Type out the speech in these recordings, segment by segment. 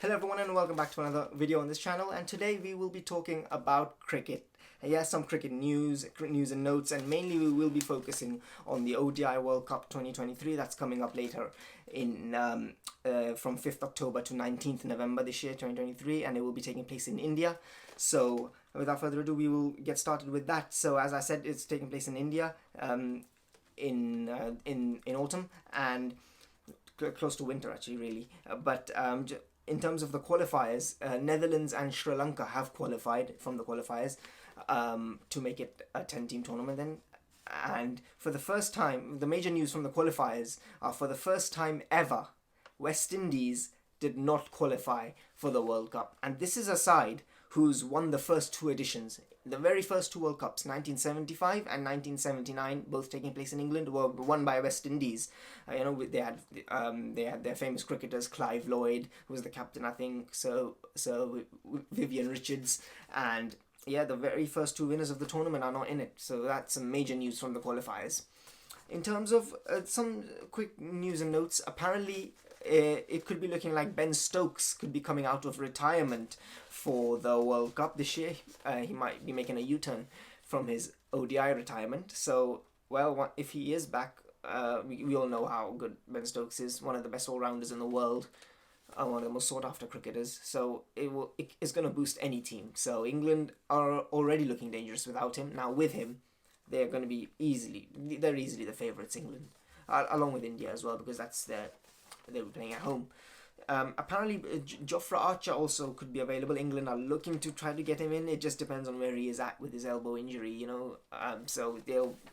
Hello everyone and welcome back to another video on this channel, and today we will be talking about cricket. Yes, some cricket news and notes, and mainly we will be focusing on the ODI World Cup 2023 that's coming up later in from 5th October to 19th November this year, 2023, and it will be taking place in India. So without further ado, we will get started with that. So as I said, it's taking place in India in autumn and close to winter actually, really. In terms of the qualifiers, Netherlands and Sri Lanka have qualified from the qualifiers to make it a 10-team tournament then. And for the first time, the major news from the qualifiers are, for the first time ever, West Indies did not qualify for the World Cup. And this is a side who's won the first two editions. The very first two World Cups, 1975 and 1979, both taking place in England, were won by West Indies. They had their famous cricketers, Clive Lloyd, who was the captain, I think, so Vivian Richards, and yeah, the very first two winners of the tournament are not in it. So that's some major news from the qualifiers. In terms of some quick news and notes, apparently it could be looking like Ben Stokes could be coming out of retirement for the World Cup this year. He might be making a U-turn from his ODI retirement. So, well, if he is back, we all know how good Ben Stokes is, one of the best all-rounders in the world, one of the most sought-after cricketers. So it's going to boost any team. So England are already looking dangerous without him. Now with him, they're going to be easily the favourites, England, along with India as well, because they were playing at home. Apparently, Jofra Archer also could be available. England are looking to try to get him in. It just depends on where he is at with his elbow injury, So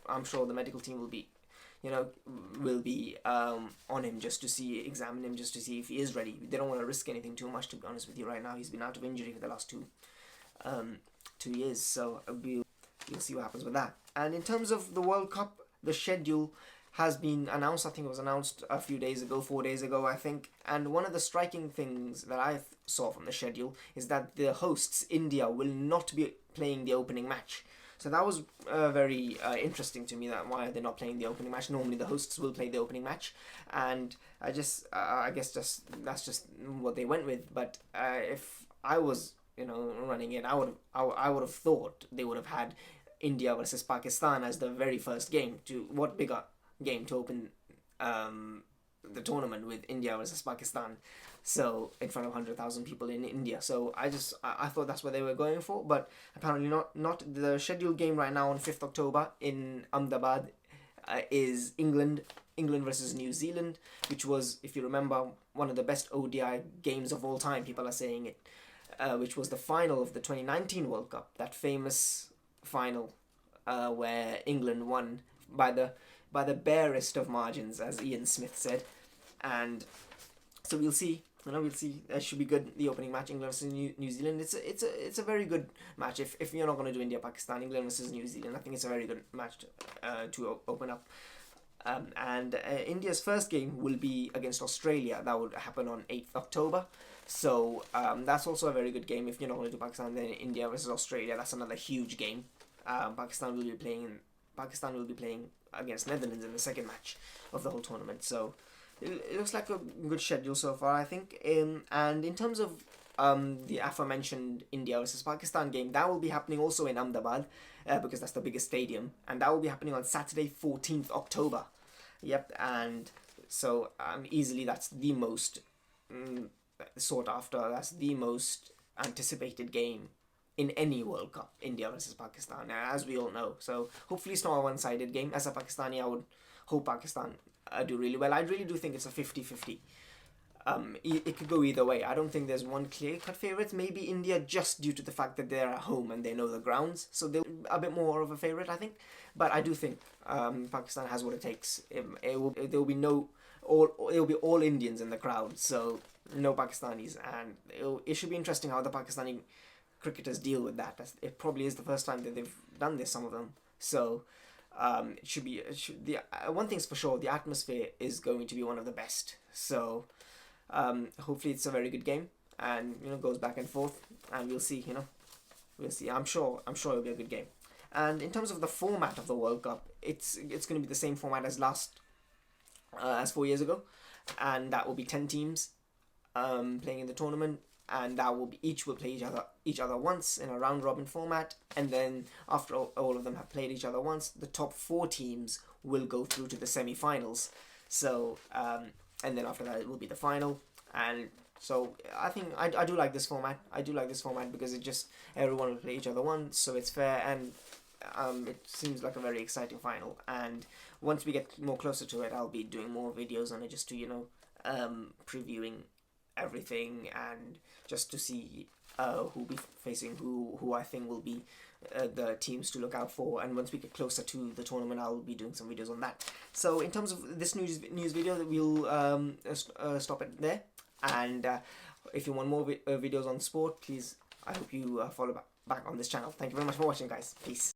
I'm sure the medical team will be on him examine him just to see if he is ready. They don't want to risk anything too much, to be honest with you. Right now, he's been out of injury for the last 2 years, so we'll see what happens with that. And in terms of the World Cup, the schedule has been announced. I think it was announced a few days ago, 4 days ago, I think. And one of the striking things that I saw from the schedule is that the hosts, India, will not be playing the opening match. So that was very interesting to me, that why they're not playing the opening match. Normally the hosts will play the opening match, and I guess that's just what they went with. But if I was running it, I would have thought they would have had India versus Pakistan as the very first game. What bigger game to open the tournament with India versus Pakistan, so in front of 100,000 people in India. So I thought that's what they were going for, but apparently not. The scheduled game right now on 5th October in Ahmedabad is England versus New Zealand, which was, if you remember, one of the best ODI games of all time, people are saying it, which was the final of the 2019 World Cup, that famous final where England won by the barest of margins, as Ian Smith said. And so we'll see. It should be good. The opening match, England versus New Zealand. It's a very good match. If you're not going to do India Pakistan, England versus New Zealand, I think it's a very good match to open up. India's first game will be against Australia. That would happen on 8th October. So that's also a very good game. If you're not going to do Pakistan, then India versus Australia. That's another huge game. Pakistan will be playing against Netherlands in the second match of the whole tournament. So it looks like a good schedule so far, I think. And in terms of the aforementioned India versus Pakistan game, that will be happening also in Ahmedabad, because that's the biggest stadium, and that will be happening on Saturday, 14th October. Yep. And so easily that's the most sought after, that's the most anticipated game in any World Cup, India versus Pakistan, as we all know. So hopefully it's not a one-sided game. As a Pakistani, I would hope Pakistan do really well. I really do think it's a 50-50. It could go either way. I don't think there's one clear-cut favourite. Maybe India, just due to the fact that they're at home and they know the grounds, so they're a bit more of a favourite, I think. But I do think Pakistan has what it takes. There will be all Indians in the crowd, so no Pakistanis, and it should be interesting how the Pakistani cricketers deal with that. It probably is the first time that they've done this, some of them. So one thing's for sure, the atmosphere is going to be one of the best. So hopefully it's a very good game, and goes back and forth, and we'll see. We'll see. I'm sure it'll be a good game. And in terms of the format of the World Cup, it's going to be the same format as 4 years ago, and that will be 10 teams. playing in the tournament, and that will be each will play each other once in a round robin format, and then after all of them have played each other once, the top 4 teams will go through to the semi-finals. So and then after that it will be the final. And so I think I do like this format. I do like this format because it just, everyone will play each other once, so it's fair, and it seems like a very exciting final. And once we get more closer to it, I'll be doing more videos on it, just to previewing everything, and just to see who'll be facing who I think will be the teams to look out for. And once we get closer to the tournament, I'll be doing some videos on that. So in terms of this news video, that we'll stop it there. And if you want more videos on sport, please, I hope you follow back on this channel. Thank you very much for watching, guys. Peace.